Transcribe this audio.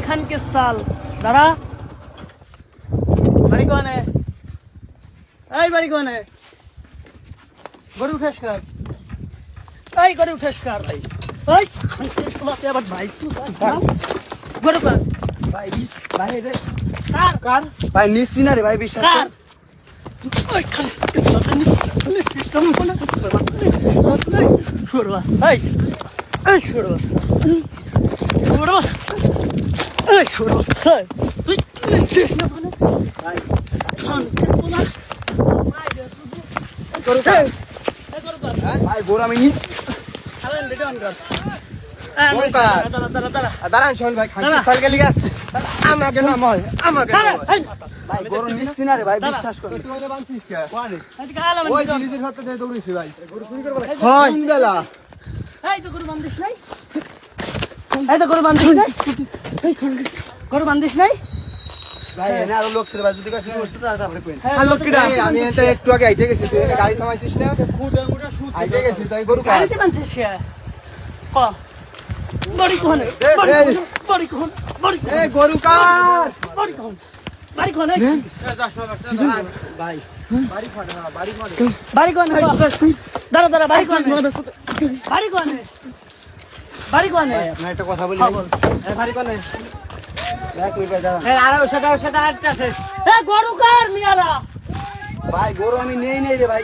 খান কে সাল দাঁড়া বাড়ি কোনে এই বাড়ি কোনে গরু ঠেস কর এই গরু ঠেস কর ভাই এই তোমাকে আবার ভাই গরু কর ভাই ভাই রে কার কার ভাই নিচ্ছি না রে ভাই বিশ্বাস কার ওই খান কে সাল সিস্টেম কোনে শুরবাস এই শুরবাস শুরবাস এই শুরবাস তুই নিশ্চিত না মানে ভাই খান কে তোমার গরু কার এই গরু কর ভাই গরু আমি নিচ্ছি আরে রেডি অন কর গরু কার দাঁড়া দাঁড়ান শোন ভাই খান দাঁড়া। সাল গেলি গা আমাকে না ময় আমাকে দাঁড়া এই ভাই গরু নিচ্ছি না রে ভাই দাঁড়া। বিশ্বাস কর তুই ওরে বানছিস কে আজকে আলাম ওই জিনিসের সাথে দিয়ে দৌড়িছি ভাই গরু চুরি করবে হয়। কোন বেলা এই তো গরু বান্ধিস নাই এই তো গরু বান্ধিস নাই গরু বান্ধিস নাই ভাই এনে আরো লোক ছিল ভাই যদি কাছে বসতে তারপরে কইন হ্যাঁ, হ্যালো লোক কিডা তো আমি এতে একটু আগে আইতে গেছি তুই গাড়ি থামাইছিস না আইতে গেছি তাই গরু কার গাড়িতে বানছিস কে ক বড়ি কোনে বড়ি কোন এই গরু কার বড়ি কোন বাড়ি কোনে ভাই বাড়ি ফাটে না বাড়ি মারে বাড়ি কোনে দাঁড়া দাঁড়া বাড়ি কোনে বাড়ি কোনে বাড়ি কোনে ভাই আপনার একটা কথা বলি হ্যাঁ, বল। এই বাড়ি কোনে দেখ কই ভাই দাঁড়া আর ওর সাথে আরেকটা আছে এ গরু কার মিয়ারা ভাই গরু আমি নেই নেই রে ভাই